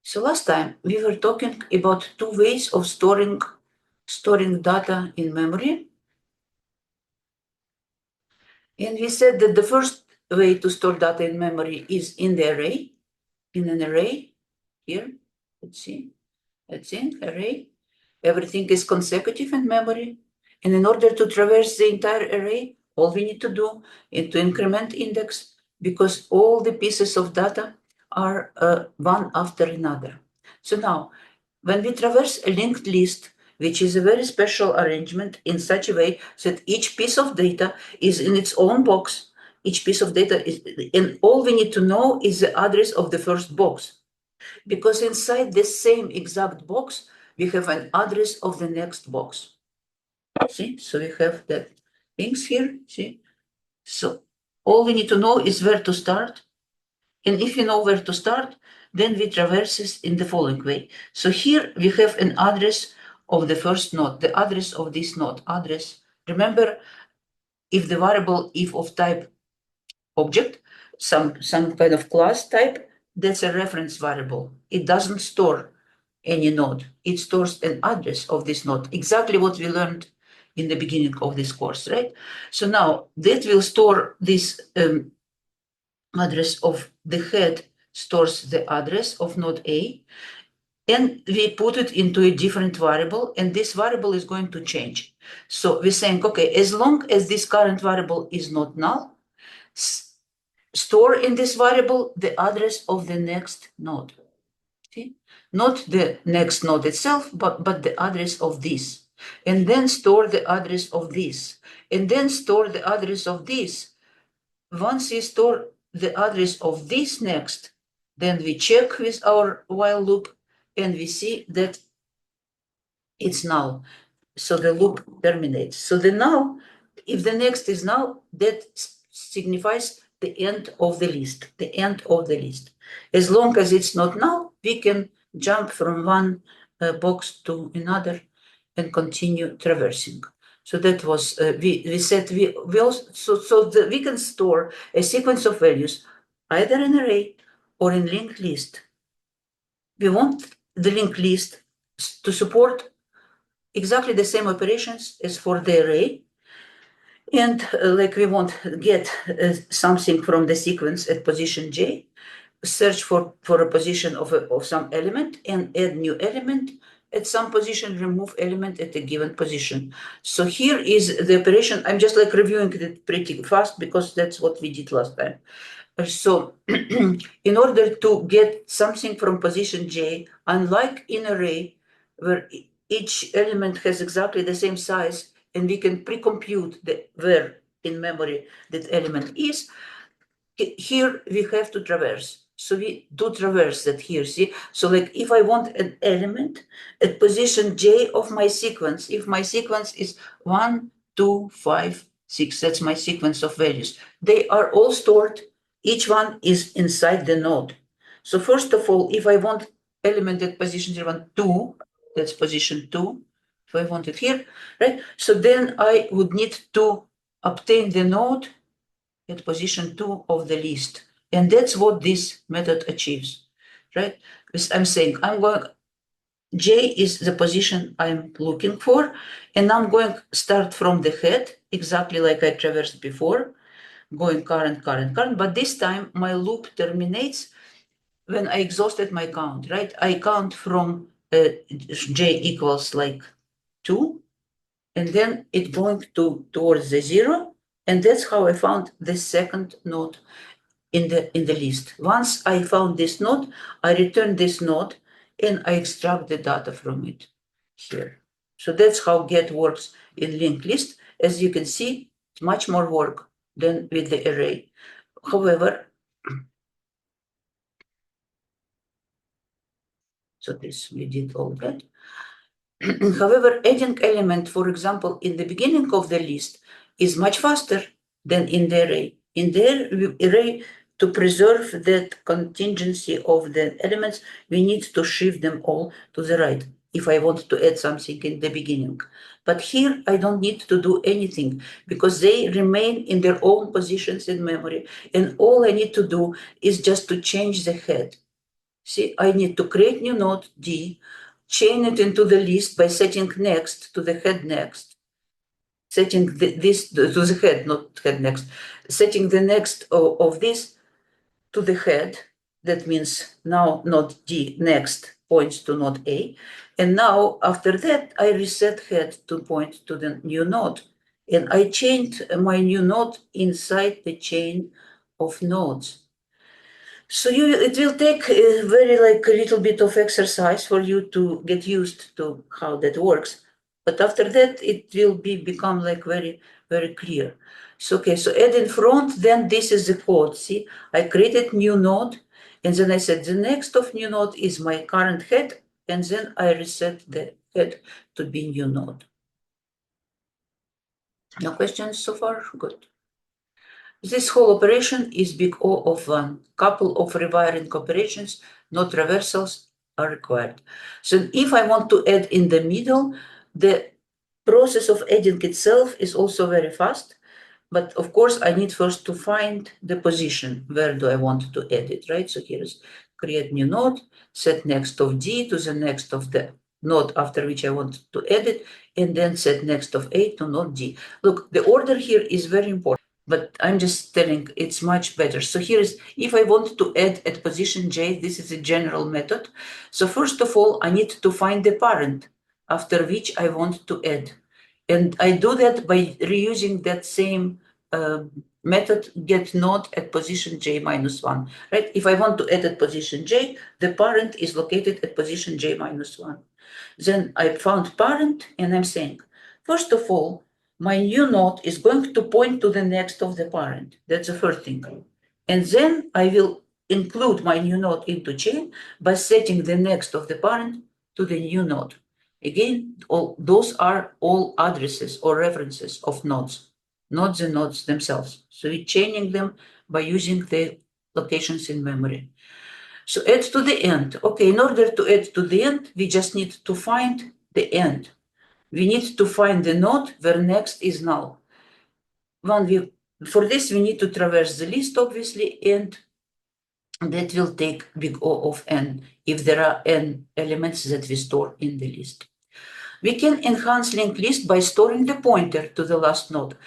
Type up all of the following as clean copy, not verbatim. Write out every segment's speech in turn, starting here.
So last time we were talking about two ways of storing data in memory. And we said that the first way to store data in memory is in the array, in an array. Here, let's see, that's in array. Everything is consecutive in memory. And in order to traverse the entire array, all we need to do is to increment index, because all the pieces of data are one after another. So now, when we traverse a linked list, which is a very special arrangement in such a way that each piece of data is in its own box, each piece of data is, and all we need to know is the address of the first box. Because inside the same exact box, we have an address of the next box. See, so we have the things here, see? So all we need to know is where to start. And if you know where to start, then we traverse it in the following way. So here we have an address of the first node, the address of this node, address. Remember, if the variable if of type object, some kind of class type, that's a reference variable. It doesn't store any node. It stores an address of this node, exactly what we learned in the beginning of this course, right? So now that will store this address of the head, stores the address of node A, and we put it into a different variable, and this variable is going to change. So we're saying, okay, as long as this current variable is not null, store in this variable the address of the next node. See? Not the next node itself, but the address of this. And then store the address of this. And then store the address of this. Once we store the address of this next, then we check with our while loop and we see that it's null. So the loop terminates. So the null, if the next is null, that signifies the end of the list, the end of the list. As long as it's not null, we can jump from one box to another and continue traversing. So that was, we said, we also, we can store a sequence of values, either in array or in linked list. We want the linked list to support exactly the same operations as for the array. And like we want get something from the sequence at position j, search for a position of some element and add new element at some position, remove element at a given position. So here is the operation. I'm just like reviewing it pretty fast because that's what we did last time. So in order to get something from position j, unlike in array where each element has exactly the same size and we can pre-compute where in memory that element is, here we have to traverse. So we do traverse that here, see? So like if I want an element at position j of my sequence, if my sequence is 1, 2, 5, 6, that's my sequence of values. They are all stored, each one is inside the node. So first of all, if I want element at position 0, 2, that's position 2, if I want it here, right? So then I would need to obtain the node at position 2 of the list. And that's what this method achieves, right? Because I'm saying J is the position I'm looking for, and I'm going to start from the head, exactly like I traversed before, going current, but this time my loop terminates when I exhausted my count, right? I count from J equals like 2, and then it going towards the 0, and that's how I found the second node in the list. Once I found this node, I return this node and I extract the data from it here. So that's how get works in linked list. As you can see, it's much more work than with the array. However, so this we did all that. However, adding element, for example, in the beginning of the list is much faster than in the array. In the array, to preserve that contingency of the elements, we need to shift them all to the right if I want to add something in the beginning. But here, I don't need to do anything because they remain in their own positions in memory. And all I need to do is just to change the head. See, I need to create new node D, chain it into the list by setting next to the head next, setting this to the head, not head next, setting the next of this to the head. That means now node D next points to node A. And now after that, I reset head to point to the new node. And I chained my new node inside the chain of nodes. So it will take a little bit of exercise for you to get used to how that works. But after that, it will become very, very clear. So add in front, then this is the code. See, I created new node, and then I said the next of new node is my current head, and then I reset the head to be new node. No questions so far? Good. This whole operation is big O of 1. Couple of rewiring operations, not reversals, are required. So if I want to add in the middle, the process of adding itself is also very fast. But of course, I need first to find the position. Where do I want to add it, right? So here's create new node, set next of D to the next of the node after which I want to add it, and then set next of A to node D. Look, the order here is very important, but I'm just telling it's much better. So here is, if I want to add at position J, this is a general method. So first of all, I need to find the parent after which I want to add. And I do that by reusing that same method get node at position J minus 1, right? If I want to add at position J, the parent is located at position J minus 1. Then I found parent, and I'm saying, first of all, my new node is going to point to the next of the parent. That's the first thing. And then I will include my new node into chain by setting the next of the parent to the new node. Again, those are all addresses or references of nodes, not the nodes themselves. So we're chaining them by using the locations in memory. So add to the end. Okay, in order to add to the end, we just need to find the end. We need to find the node where next is null. For this, we need to traverse the list, obviously, and that will take big O of n if there are n elements that we store in the list. We can enhance linked list by storing the pointer to the last node.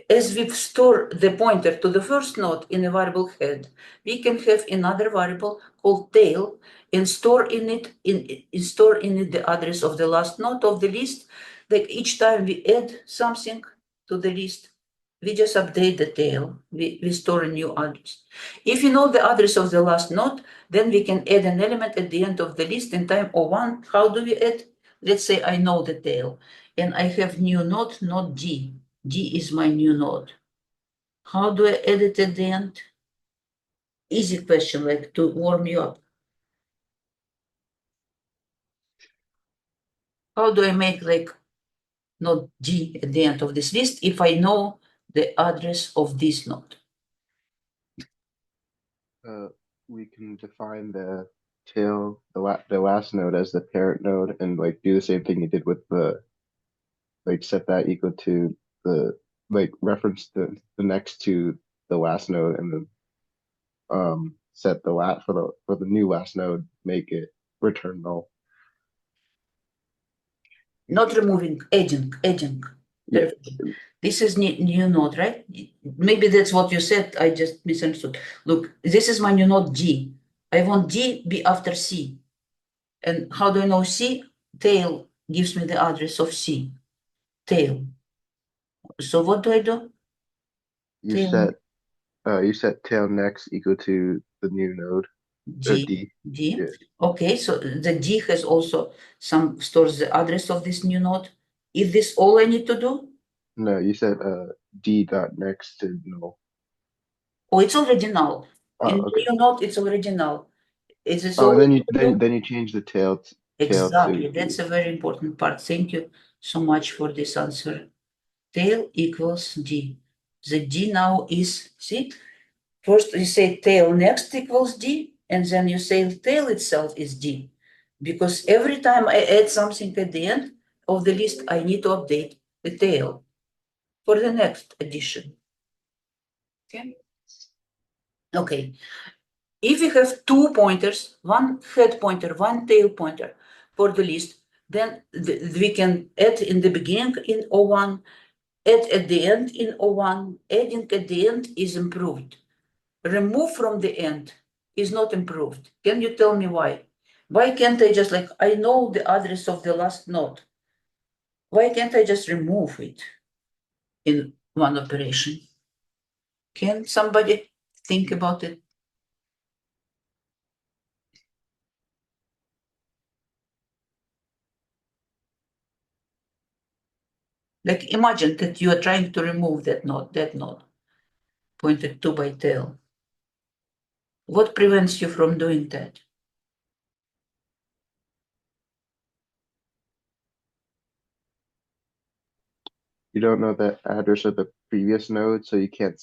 As we store the pointer to the first node in a variable head, we can have another variable called tail and store in it the address of the last node of the list. Like each time we add something to the list, we just update the tail. We store a new address. If you know the address of the last node, then we can add an element at the end of the list in time O1. How do we add? Let's say I know the tail and I have new node, node D. D is my new node. How do I add it at the end? Easy question, like to warm you up. How do I make node D at the end of this list if I know the address of this node? We can define the tail, the last node as the parent node, and do the same thing you did with the set that equal to the reference the next to the last node, and then set the for the new last node, make it return null. Not removing, adding. Yeah. This is new node, right? Maybe that's what you said. I just misunderstood. Look, this is my new node D. I want D be after C. And how do I know C? Tail gives me the address of C. Tail. So what do I do? You set tail next equal to the new node. D. Yeah. Okay, so the D has also stores the address of this new node. Is this all I need to do? No, you said D dot next to null. Oh, it's already null. In Okay. new node, it's already null. Is this Oh, all? and then you change the tail. Exactly. That's a very important part. Thank you so much for this answer. Tail equals D. The D now is, see, first you say tail next equals D, and then you say tail itself is D. Because every time I add something at the end of the list, I need to update the tail for the next addition. Okay. If we have 2 pointers, one head pointer, one tail pointer for the list, then we can add in the beginning in O1, add at the end in O1. Adding at the end is improved. Remove from the end is not improved. Can you tell me why? Why can't I just I know the address of the last node. Why can't I just remove it in one operation? Can somebody think about it? Imagine that you are trying to remove that node, pointed to by tail. What prevents you from doing that? You don't know the address of the previous node, so you can't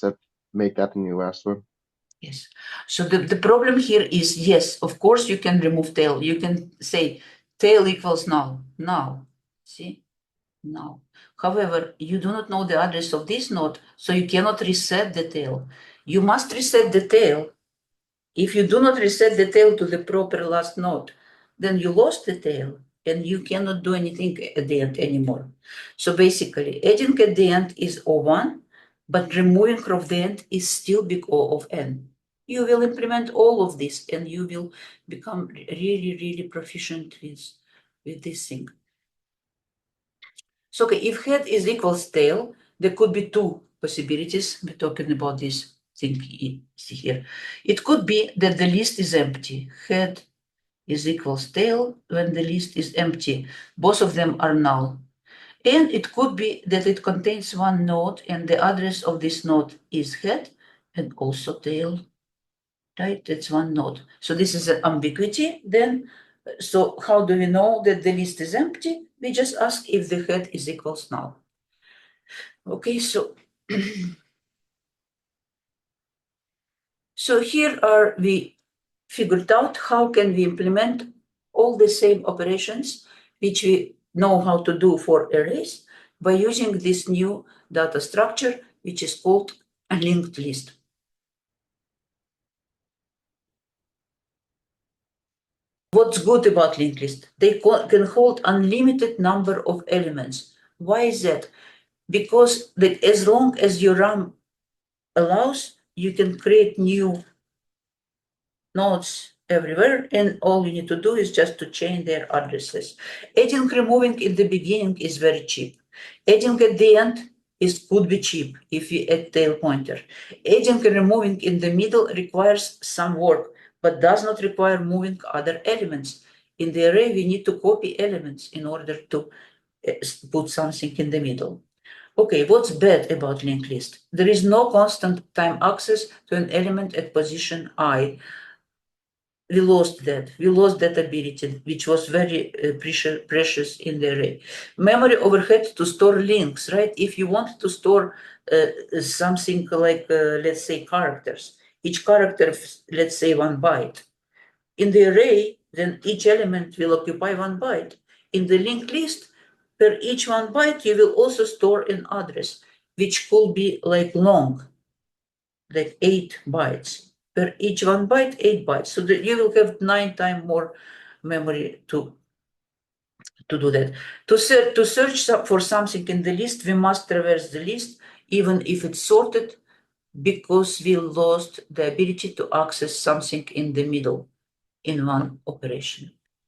make that the new last one. Yes. So the problem here is, yes, of course you can remove tail. You can say tail equals null. See? Null. However, you do not know the address of this node, so you cannot reset the tail. You must reset the tail. If you do not reset the tail to the proper last node, then you lost the tail and you cannot do anything at the end anymore. So basically, adding at the end is O1, but removing from the end is still big O of n. You will implement all of this and you will become really, really proficient with this thing. So okay, if head is equals tail, there could be two possibilities. We're talking about this thing here. It could be that the list is empty. Head is equals tail when the list is empty. Both of them are null. And it could be that it contains one node and the address of this node is head and also tail. Right? That's one node. So this is an ambiguity. Then, so how do we know that the list is empty? We just ask if the head is equals null. Okay, so so here are we figured out how can we implement all the same operations which we know how to do for arrays by using this new data structure which is called a linked list. What's good about linked list? They can hold unlimited number of elements. Why is that? Because as long as your RAM allows, you can create new nodes everywhere, and all you need to do is just to change their addresses. Adding removing in the beginning is very cheap. Adding at the end could be cheap if you add tail pointer. Adding and removing in the middle requires some work, but does not require moving other elements. In the array, we need to copy elements in order to put something in the middle. Okay, what's bad about linked list? There is no constant time access to an element at position I. We lost that. We lost that ability, which was very precious in the array. Memory overhead to store links, right? If you want to store something like, let's say, characters, each character, let's say, 1 byte. In the array, then each element will occupy 1 byte. In the linked list, per each 1 byte, you will also store an address, which could be like long, like 8 bytes. Per each 1 byte, 8 bytes. So that you will have 9 times more memory to do that. To search for something in the list, we must traverse the list, even if it's sorted, because we lost the ability to access something in the middle in one operation.